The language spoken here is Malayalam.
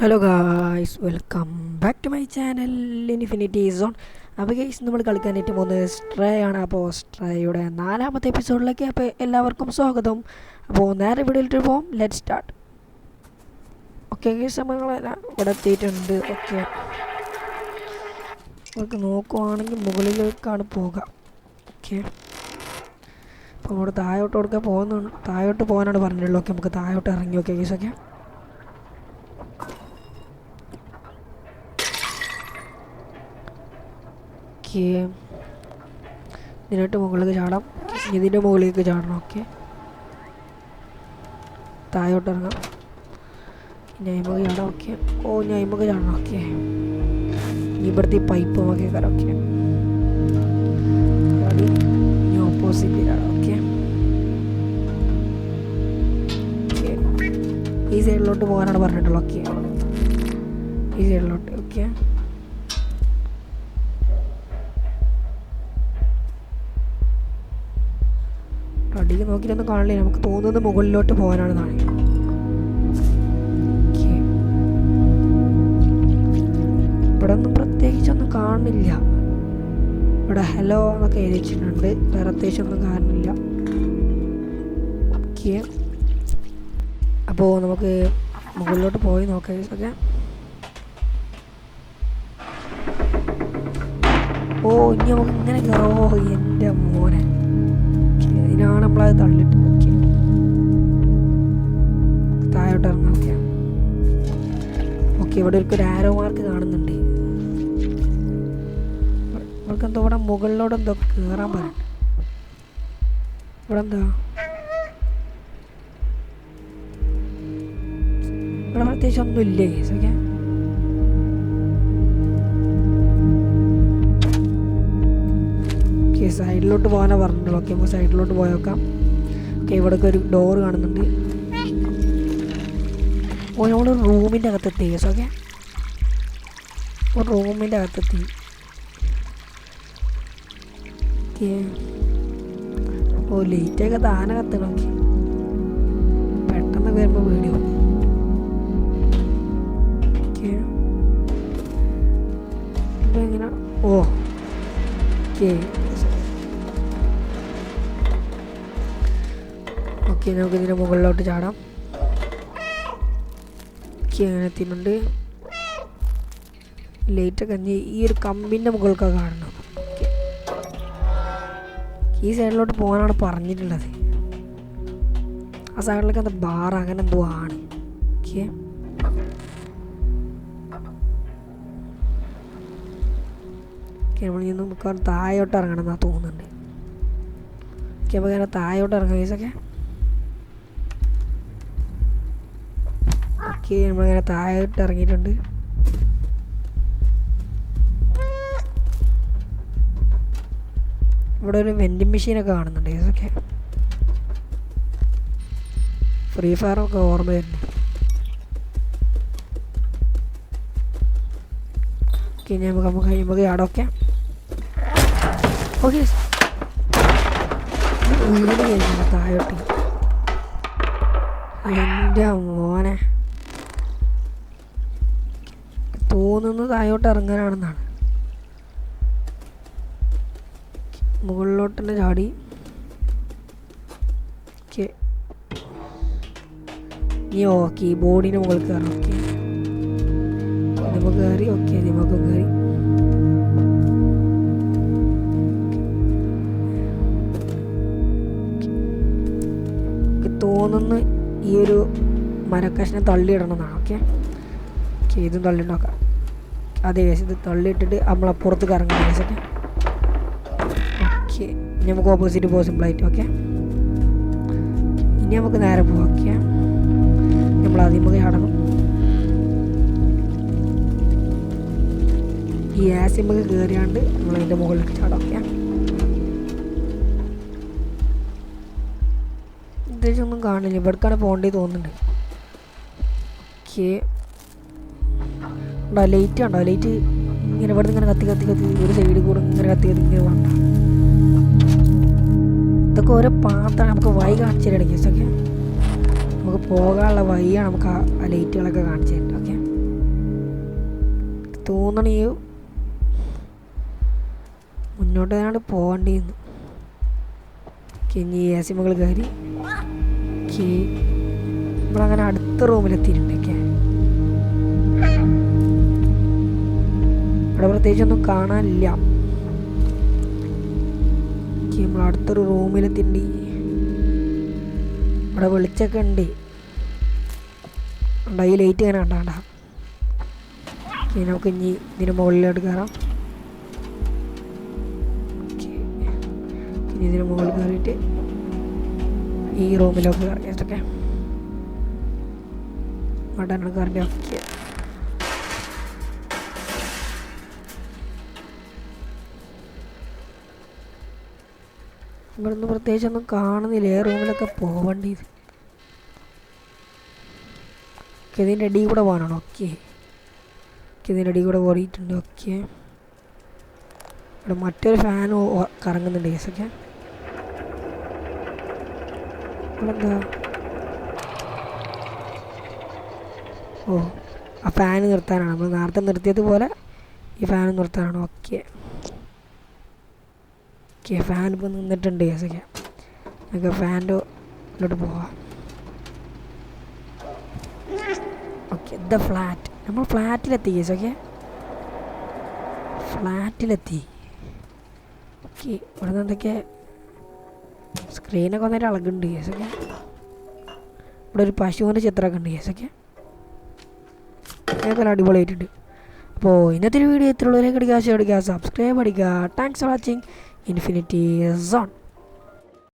Hello guys, welcome back to my channel infinity zone. അപ്പോൾ ഗൈസ്, നമ്മൾ കളിക്കാനായിട്ട് പോകുന്നത് സ്ട്രേ ആണ്. അപ്പോൾ സ്ട്രേയുടെ 4ാമത്തെ എപ്പിസോഡിലേക്ക് അപ്പോൾ എല്ലാവർക്കും സ്വാഗതം. അപ്പോൾ നേരെ വീഡിയോയിലിട്ട് പോകാം. Let start. ഓക്കെ ഗൈസ്, നമ്മളെല്ലാം ഇവിടെ എത്തിയിട്ടുണ്ട്. ഓക്കെ, നമുക്ക് നോക്കുവാണെങ്കിൽ മുകളിലേക്കാണ് പോകാം. ഓക്കെ, അപ്പോൾ നമ്മൾ താഴോട്ട് പോകാനാണ് പറഞ്ഞിട്ടുള്ളത്. ഓക്കെ, നമുക്ക് താഴോട്ട് ഇറങ്ങി. Okay guys, okay. ഇതിനായിട്ട് മുകളിലേക്ക് ചാടാം. ഇതിൻ്റെ മുകളിലേക്ക് ചാടണം. ഓക്കെ, താഴോട്ട് ഇറങ്ങാം. ഞൈമക്ക് ചാടാം. ഓക്കെ, ഞൈമക്ക് ചാടണം. ഓക്കെ, ഇവിടുത്തെ പൈപ്പ് നോക്കി കയറാം. ഓക്കെ, ഇനി ഓപ്പോസിറ്റ് ചാടാം. ഓക്കെ, ഈ സൈഡിലോട്ട് പോകാനാണ് പറഞ്ഞിട്ടുള്ളത്. ഓക്കെ, ഈ സൈഡിലോട്ട്. ഓക്കെ, അടിയിൽ നോക്കിയിട്ടൊന്നും കാണില്ല. നമുക്ക് തോന്നുന്നത് മുകളിലോട്ട് പോകാനാണെന്നാണ്. ഇവിടെ ഒന്നും പ്രത്യേകിച്ചൊന്നും കാണുന്നില്ല. ഇവിടെ ഹലോ എന്നൊക്കെ എഴുതി വെച്ചിട്ടുണ്ട്. വേറെ പ്രത്യേകിച്ചൊന്നും കാണുന്നില്ല. ഓക്കെ, അപ്പോൾ നമുക്ക് മുകളിലോട്ട് പോയി നോക്കാം. ഓക്കെ, ഇനി നമുക്ക് ഇങ്ങനെ കയറോ. എൻ്റെ മോനെ, ഇതിനാണ് നമ്മളത് തള്ളിട്ട്. ഓക്കെ, താഴോട്ട് ഇറങ്ങാം. ഓക്കെ, ഓക്കെ, ഇവിടെ ഒരു ആരോ മാർക്ക് കാണുന്നുണ്ട്. നമുക്ക് എന്തോ ഇവിടെ മുകളിലോട്ട് എന്തോ കയറാൻ പറയണ്ട. ഇവിടെ എന്താ, ഇവിടെ പ്രത്യേകിച്ച് ഒന്നും ഇല്ലേ കേസ്. ഓക്കെ, സൈഡിലോട്ട് പോകാനാണ് പറഞ്ഞിട്ടുള്ളൂ. ഓക്കെ, നമുക്ക് സൈഡിലോട്ട് പോയേക്കാം. ഓക്കെ, ഇവിടെയൊക്കെ ഒരു ഡോറ് കാണുന്നുണ്ട്. നമ്മൾ റൂമിൻ്റെ അകത്തെത്തി. കേസ്. ഓക്കെ, റൂമിൻ്റെ അകത്തെത്തി. ഓക്കെ, ലേറ്റൊക്കെ താനെ കത്തണം. ഓക്കെ, പെട്ടെന്ന് വരുമ്പോൾ വീഡിയോ. ഓക്കെ, ഇപ്പം എങ്ങനെ? ഓക്കെ, ഓക്കെ, നമുക്ക് ഇതിൻ്റെ മുകളിലോട്ട് ചാടാം. ഓക്കെ, അങ്ങനെ എത്തിയിട്ടുണ്ട്. ലൈറ്റൊക്കെ ഈ ഒരു കമ്പിൻ്റെ മുകളിലൊക്കെ കാണണം. ഓക്കെ, ഈ സൈഡിലോട്ട് പോകാനാണ് പറഞ്ഞിട്ടുള്ളത്. ആ സൈഡിലൊക്കെ എന്താ ബാർ അങ്ങനെ എന്തോ ആണ്. ഓക്കെ, നമ്മൾ ഇന്ന് മിക്കവാറും താഴോട്ട് ഇറങ്ങണം എന്നാണ് തോന്നുന്നുണ്ട്. ഓക്കെ, അപ്പോൾ ഇങ്ങനെ താഴോട്ട് ഇറങ്ങാം കേസൊക്കെ. ഓക്കെ, നമ്മളിങ്ങനെ താഴോട്ട് ഇറങ്ങിയിട്ടുണ്ട്. ഇവിടെ ഒരു വെൻഡിങ് മെഷീനൊക്കെ കാണുന്നുണ്ട് കേസൊക്കെ. ഫ്രീ ഫയറൊക്കെ ഓർമ്മ വരുന്നുണ്ട്. ഓക്കെ, നമുക്ക് ചാടൊക്കെ. ഓക്കെ, വീട് കഴിഞ്ഞു താഴോട്ട്. എൻ്റെ മോനെ, തോന്നുന്നത് താഴോട്ട് ഇറങ്ങാനാണെന്നാണ്. മുകളിലോട്ട് തന്നെ ചാടി. ഓക്കെ, കീബോർഡിന് മുകളിൽ കയറാം. ഓക്കെ, നമുക്ക് കയറി. ഓക്കെ, നമുക്ക് കയറി. തോന്നുന്നു ഈ ഒരു മരക്കഷ്ണം തള്ളിയിടണമെന്നാണ്. ഓക്കെ, ഇതും തള്ളിയിട്ട് നോക്കാം. അതേ കേസ്, ഇത് തള്ളിയിട്ടിട്ട് നമ്മളപ്പുറത്തേക്ക് ഇറങ്ങുന്ന കേസൊക്കെ. ഓക്കെ, ഇനി നമുക്ക് ഓപ്പോസിറ്റ് പോകാം സിമ്പിളായിട്ട്. ഓക്കെ, ഇനി നമുക്ക് നേരെ പോകാം. ഓക്കെ, നമ്മൾ ആദ്യം നമുക്ക് ചാടണം. ഈ ആസിമൊക്കെ കയറിയാണ്ട് നമ്മളതിൻ്റെ മുകളിലേക്ക് ചാടാം. ഓക്കെ, ഒന്നും കാണില്ല. ഇവിടേക്കാണ് പോകേണ്ടത് തോന്നുന്നുണ്ട്. ഓക്കെ, ലൈറ്റ് കണ്ടോ? ലൈറ്റ് ഇങ്ങനെ ഇവിടെ നിന്ന് ഇങ്ങനെ കത്തി ഒരു സൈഡിൽ കൂടെ ഇങ്ങനെ കത്തി ഇങ്ങനെ വേണ്ട. ഇതൊക്കെ ഓരോ പാത്താണ്. നമുക്ക് വഴി കാണിച്ചു തരാം കേസൊക്കെ. നമുക്ക് പോകാനുള്ള വഴിയാണ് നമുക്ക് ആ ലൈറ്റുകളൊക്കെ കാണിച്ചു തരുന്നത്. ഓക്കെ, തോന്നണ ഈ മുന്നോട്ട് തന്നെയാണ് പോകേണ്ടിയെന്ന്. ഇനി എ സി മകൾ കയറി നമ്മളങ്ങനെ അടുത്ത റൂമിലെത്തിയിട്ടുണ്ടൊക്കെ. ഇവിടെ പ്രത്യേകിച്ചൊന്നും കാണാനില്ല. നമ്മൾ അടുത്തൊരു റൂമിലെത്തിണ്ട്. ഇവിടെ വെളിച്ചൊക്കെ ഉണ്ട്. ഈ ലൈറ്റ് ഇങ്ങനെ കണ്ടാണ്ട. നമുക്ക് ഇനി ഇതിന് മുകളിലോട്ട് കയറാം. ഇനി ഇതിന് മുകളിൽ കയറിയിട്ട് ഈ റൂമിലൊക്കെ കയറിയിട്ടൊക്കെ അവിടെ കയറി. ഓക്കെ, ഇവിടുന്ന് പ്രത്യേകിച്ചൊന്നും കാണുന്നില്ല. ഏ റൂമിലൊക്കെ പോവേണ്ടത്. ഓക്കെ, ഇതിൻ്റെ അടിയിൽ കൂടെ പോകാനാണ്. ഓക്കെ, ഇതിൻ്റെ അടിയിൽ കൂടെ ഓടിയിട്ടുണ്ട്. ഓക്കെ, ഇവിടെ മറ്റൊരു ഫാൻ കറങ്ങുന്നുണ്ട് കേസൊക്കെ. ഇവിടെ എന്താ? ഓ, ആ ഫാൻ നിർത്താനാണ്. നമ്മൾ നേരത്തെ നിർത്തിയതുപോലെ ഈ ഫാൻ നിർത്താനാണ്. ഓക്കെ ഓക്കെ, ഫാൻ ഇപ്പോൾ നിന്നിട്ടുണ്ട് കേസൊക്കെ. നമുക്ക് ഫാൻ്റെ ഉള്ളിലോട്ട് പോവാം. Okay, the flat. നമ്മൾ ഫ്ലാറ്റിലെത്തി കേസൊക്കെ. ഫ്ലാറ്റിലെത്തി. ഓക്കെ, ഇവിടെ നിന്ന് എന്തൊക്കെ സ്ക്രീനൊക്കെ ഒന്നേരം ഇളകുന്നുണ്ട് കേസൊക്കെ. ഇവിടെ ഒരു പശുവിൻ്റെ ചിത്രമൊക്കെ ഉണ്ട് കേസൊക്കെ. അതൊക്കെ അടിപൊളിയായിട്ടുണ്ട്. അപ്പോൾ ഇന്നത്തെ ഒരു വീഡിയോ ഇത്രയുള്ളവരേക്ക് അടിക്കുക, ഷെയർ അടിക്കുക, സബ്സ്ക്രൈബ് അടിക്കുക. Thanks for watching infinity zone.